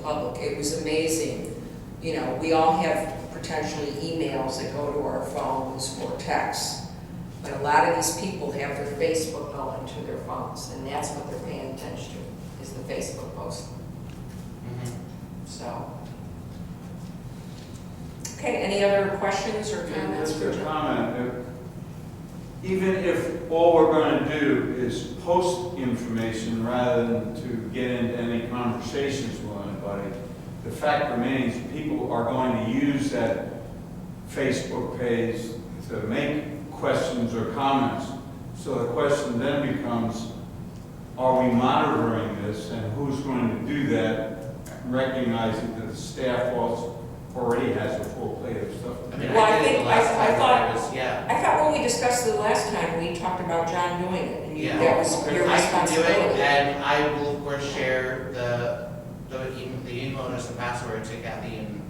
public. It was amazing. You know, we all have potentially emails that go to our phones or texts, but a lot of these people have their Facebook going to their phones, and that's what they're paying attention to, is the Facebook post. So. Okay, any other questions or comments? Just a comment. Even if all we're going to do is post information rather than to get into any conversations with anybody, the fact remains people are going to use that Facebook page to make questions or comments. So the question then becomes, are we monitoring this, and who's going to do that, recognizing that the staff also already has a full plate of stuff. I mean, Well, I did it the last time thought- I was, yeah. I thought when we discussed it the last time, we talked about John doing it, and Yeah. that was your I can do responsibility. it, and I will of course share the email address and password to Kathy and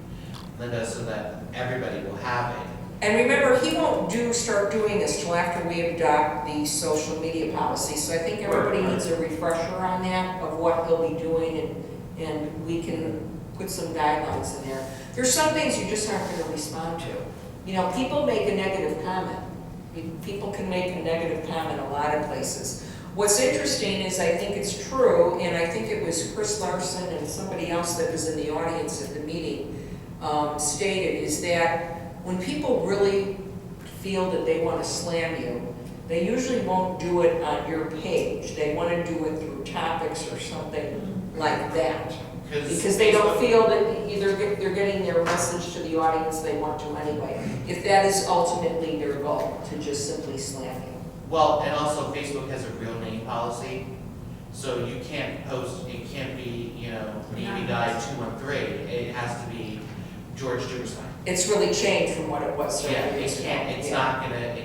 Linda so that everybody will have it. And remember, he won't start doing this till after we adopt the social media policy, so I think everybody needs a refresher on that, of what he'll be doing, and we can put some guidelines in there. There's some things you just aren't going to respond to. You know, people make a negative comment. People can make a negative comment a lot of places. What's interesting is, I think it's true, and I think it was Chris Larson and somebody else that was in the audience at the meeting stated, is that when people really feel that they want to slam you, they usually won't do it on your page. They want to do it through topics or something like that. Because they don't feel that either they're getting their message to the audience they want to anyway. If that is ultimately their goal, to just simply slam you. Well, and also Facebook has a real name policy, so you can't post, it can't be, you know, Navy Guy 213, it has to be George Duberstein. It's really changed from what it was Yeah, several it years ago. can't, it's not gonna,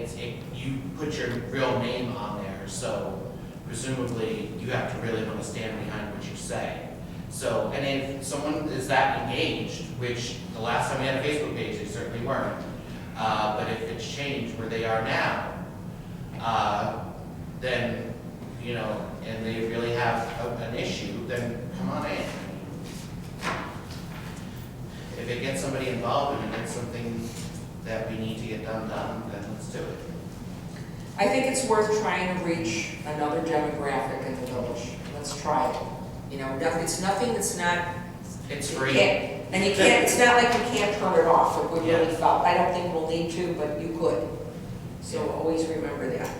you put your real name on there, so presumably you have to really want to stand behind what you say. So, and if someone is that engaged, which the last time we had a Facebook page, they certainly weren't, but if it's changed where they are now, then, you know, and they really have an issue, then come on in. If it gets somebody involved and it gets something that we need to get done, then let's do it. I think it's worth trying to reach another demographic in the village. Let's try it. You know, it's nothing that's not. It's you free. can't, it's not like you can't turn it off if we really Yeah. felt. I don't think we'll need to, but you could. So always remember that.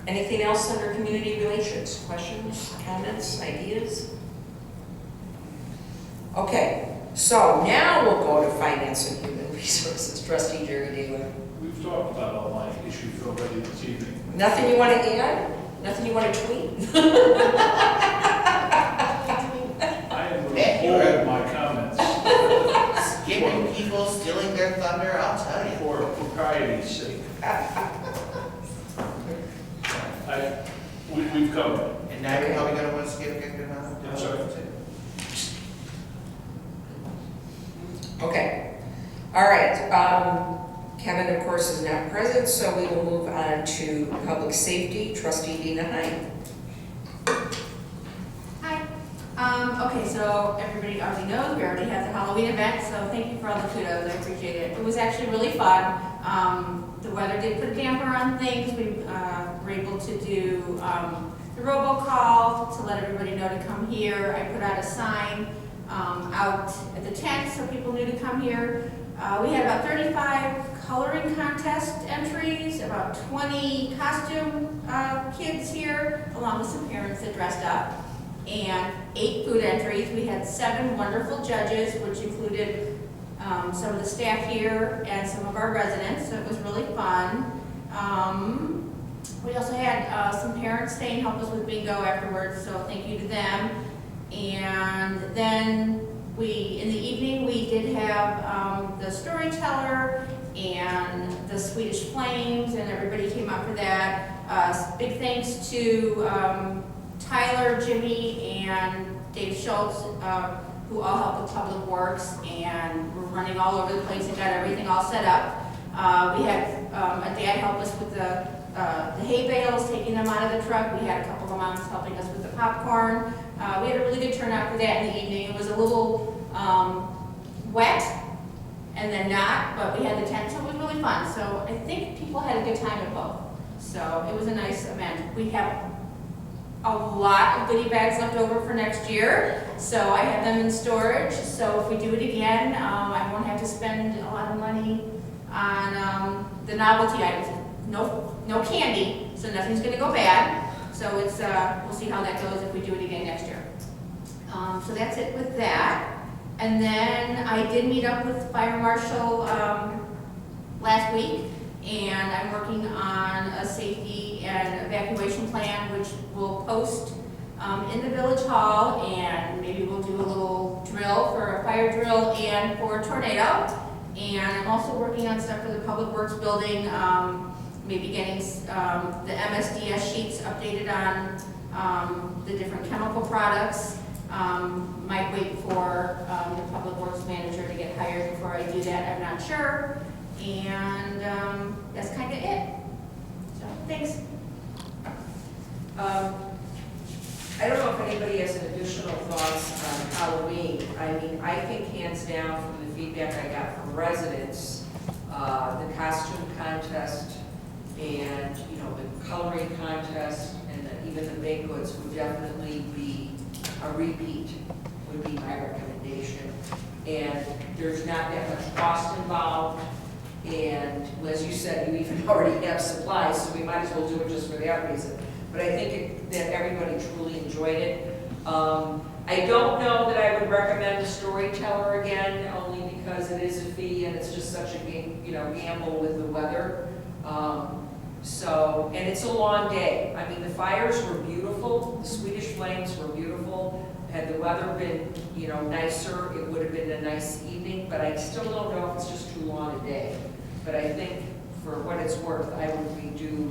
Anything else under community relations? Questions, comments, ideas? Okay, so now we'll go to finance and human resources. Trustee Jerry Daly. We've talked about all my issues already this evening. Nothing you want to add? Nothing you want to tweet? I am going to hold my comments Skipping people, stealing their thunder, I'll tell you. for propriety's sake. We've covered it. And now you're probably gonna want to skip Victor now? I'm sorry. Okay. All right. Kevin, of course, is not present, so we will move on to public safety. Trustee Dina Hine. Hi. Okay, so everybody already knows, we already had the Halloween event, so thank you for all the kudos, I appreciate it. It was actually really fun. The weather did put a damper on things. We were able to do the robocall to let everybody know to come here. I put out a sign out at the tent so people knew to come here. We had about 35 coloring contest entries, about 20 costume kids here, along with some parents that dressed up, and 8 food entries. We had 7 wonderful judges, which included some of the staff here and some of our residents, so it was really fun. We also had some parents stay and help us with bingo afterwards, so thank you to them. And then in the evening, we did have the storyteller and the Swedish Flames, and everybody came out for that. Big thanks to Tyler, Jimmy, and Dave Schultz, who all helped with Public Works, and we're running all over the place and got everything all set up. We had a dad help us with the the hay bales, taking them out of the truck. We had a couple of moms helping us with the popcorn. We had a really good turnout for that in the evening. It was a little wet and then not, but we had the tent, so it was really fun. So I think people had a good time at both. So it was a nice event. We have a lot of goodie bags left over for next year, so I have them in storage. So if we do it again, I won't have to spend a lot of money on the novelty items. No candy, so nothing's gonna go bad. So it's we'll see how that goes if we do it again next year. So that's it with that. And then I did meet up with Fire Marshal last week, and I'm working on a safety and evacuation plan, which we'll post in the village hall, and maybe we'll do a little drill for a fire drill and for a tornado. And I'm also working on stuff for the Public Works building, maybe getting the MSDS sheets updated on the different chemical products. Might wait for the Public Works manager to get hired before I do that, I'm not sure. And that's kind of it. So, thanks. I don't know if anybody has an additional thoughts on Halloween. I mean, I think hands down from the feedback I got from residents, the costume contest and, you know, the coloring contest and even the baked goods would definitely be a repeat, would be my recommendation. And there's not that much cost involved. And as you said, you even already have supplies, so we might as well do it just for that reason. But I think that everybody truly enjoyed it. I don't know that I would recommend a storyteller again, only because it is a fee and it's just such a gamble with the weather. And it's a long day. I mean, the fires were beautiful. The Swedish flames were beautiful. Had the weather been, nicer, it would have been a nice evening. But I still don't know if it's just too long a day. But I think for what it's worth, I would redo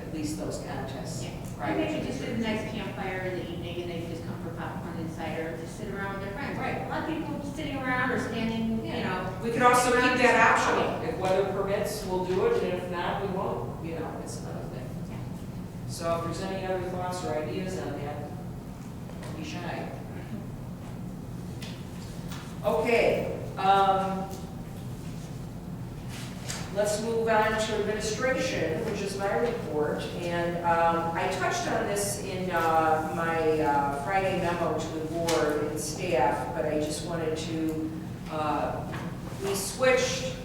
at least those contests. Yeah. Right. Maybe just a nice campfire in the evening, and they just come for popcorn and cider, just sit around with their friends. Right. A lot of people sitting around or standing, We could also keep that optional. If weather permits, we'll do it, and if not, we won't. It's another thing. Yeah. So if there's any other thoughts or ideas on that, don't be shy. Okay. Let's move on to administration, which is my report. And I touched on this in my Friday memo to the board and staff, but I just wanted to, we switched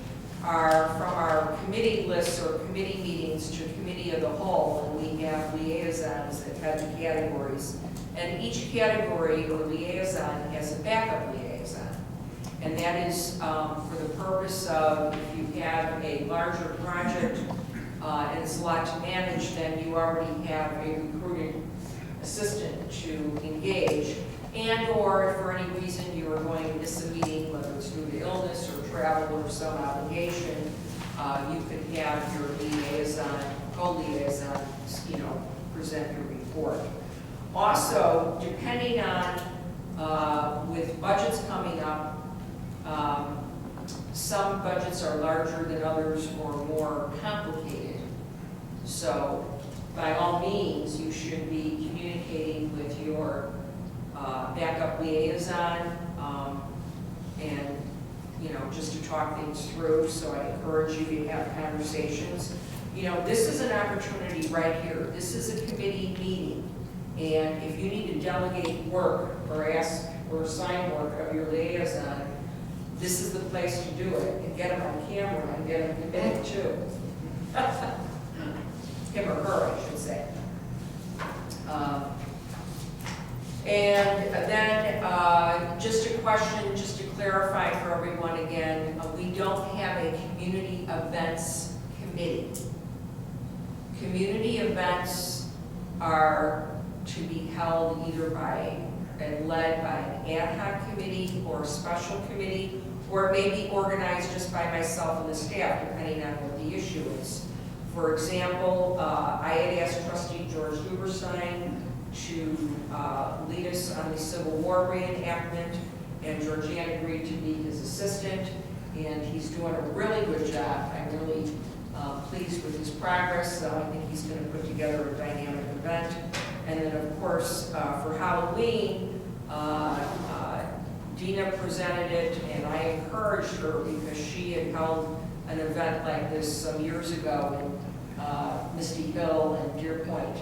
from our committee lists or committee meetings to committee of the whole, and we have liaisons that head the categories. And each category or liaison has a backup liaison. And that is for the purpose of if you have a larger project and it's a lot to manage, then you already have a recruiting assistant to engage. And or if for any reason you are going to miss a meeting, whether it's due to illness or travel or some obligation, you could have your liaison, co-liaison, present your report. Also, depending on, with budgets coming up, some budgets are larger than others or more complicated. So by all means, you should be communicating with your backup liaison and just to talk things through. So I encourage you to have conversations. This is an opportunity right here. This is a committee meeting. And if you need to delegate work or ask or assign work of your liaison, this is the place to do it, and get them on camera and get them committed too. Him or her, I should say. And then just a question, just to clarify for everyone again, we don't have a community events committee. Community events are to be held either by and led by an ad hoc committee or a special committee, or it may be organized just by myself and the staff, depending on what the issue is. For example, I had asked Trustee George Huberstein to lead us on the Civil War reenactment, and Georgianne agreed to be his assistant, and he's doing a really good job. I'm really pleased with his progress, so I think he's going to put together a dynamic event. And then, of course, for Halloween, Dina presented it, and I encouraged her because she had held an event like this some years ago in Misty Hill and Deer Point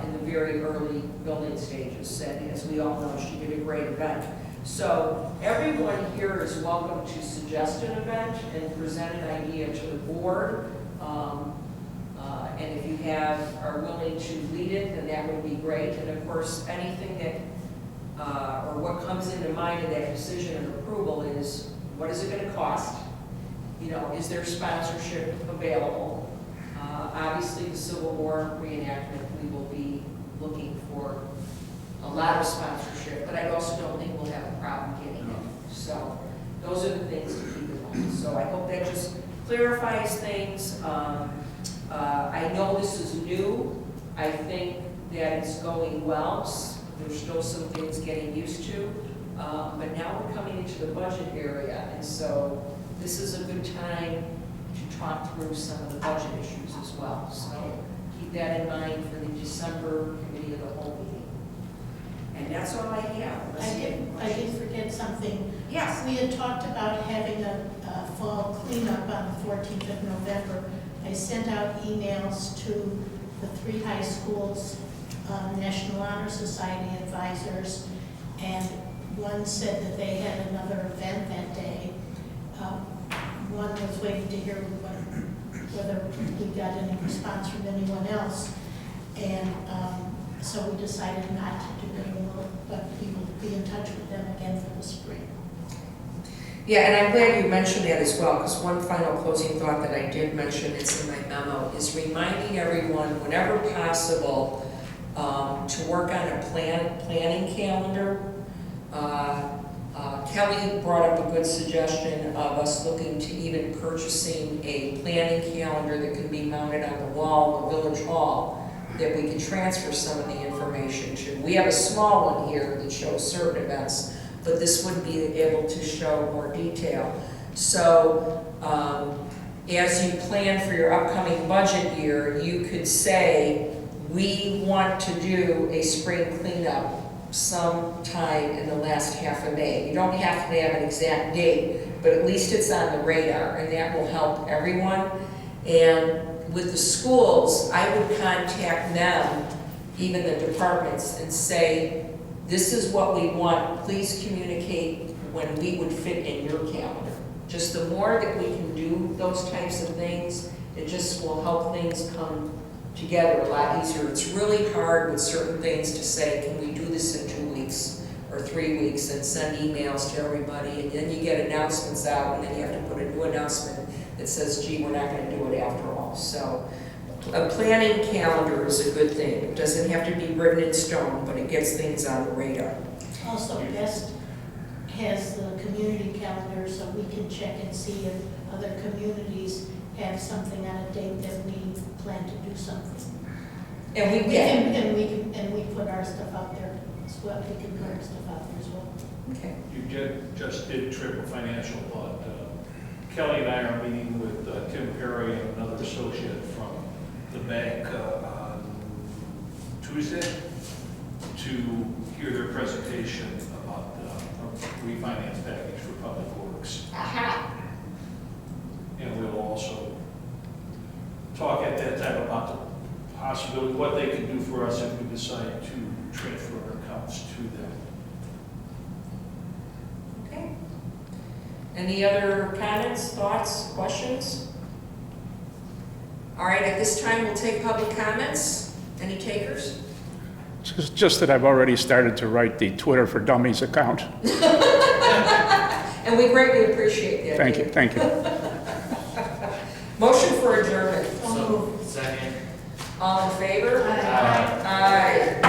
in the very early building stages. And as we all know, she did a great event. So everyone here is welcome to suggest an event and present an idea to the board. And if you are willing to lead it, then that would be great. And of course, anything that, or what comes into mind of that decision and approval is, what is it going to cost? You know, is there sponsorship available? Obviously, the Civil War reenactment, we will be looking for a lot of sponsorship, but I also don't think we'll have a problem getting it. So those are the things to keep in mind. So I hope that just clarifies things. I know this is new. I think that it's going well. There's still some things getting used to. But now we're coming into the budget area, and so this is a good time to talk through some of the budget issues as well. So keep that in mind for the December committee of the whole meeting. And that's all I have. I did forget something. Yes. We had talked about having a fall cleanup on the 14th of November. I sent out emails to the 3 high schools, National Honor Society advisors, and one said that they had another event that day. One was waiting to hear whether we got any response from anyone else. And so we decided not to do it anymore, but we will be in touch with them again for the spring. Yeah, and I'm glad you mentioned that as well, because one final closing thought that I did mention, it's in my memo, is reminding everyone, whenever possible, to work on a planning calendar. Kelly brought up a good suggestion of us looking to even purchasing a planning calendar that can be mounted on the wall of the village hall that we can transfer some of the information to. We have a small one here that shows certain events, but this would be able to show more detail. So as you plan for your upcoming budget year, you could say, we want to do a spring cleanup sometime in the last half of May. You don't have to have an exact date, but at least it's on the radar, and that will help everyone. And with the schools, I would contact them, even the departments, and say, this is what we want, please communicate when we would fit in your calendar. Just the more that we can do those types of things, it just will help things come together a lot easier. It's really hard with certain things to say, can we do this in 2 weeks or 3 weeks, and send emails to everybody, and then you get announcements out, and then you have to put a new announcement that says, gee, we're not going to do it after all. So a planning calendar is a good thing. It doesn't have to be written in stone, but it gets things on the radar. Also, BEST has the community calendar, so we can check and see if other communities have something on a date that we plan to do something. And we And we put our stuff out there as well. We can put our stuff out there as well. Okay. You just did Triple Financial, but Kelly and I are meeting with Tim Perry and another associate from the bank on Tuesday to hear their presentation about the refinance package for Public Works. Aha. And we'll also talk at that time about the possibility, what they can do for us if we decide to transfer our accounts to them. Okay. Any other comments, thoughts, questions? All right, at this time, we'll take public comments. Any takers? Just that I've already started to write the Twitter for Dummies account. And we greatly appreciate that. Thank you, thank you. Motion for adjournment. So, second. All in favor? Aye. Aye.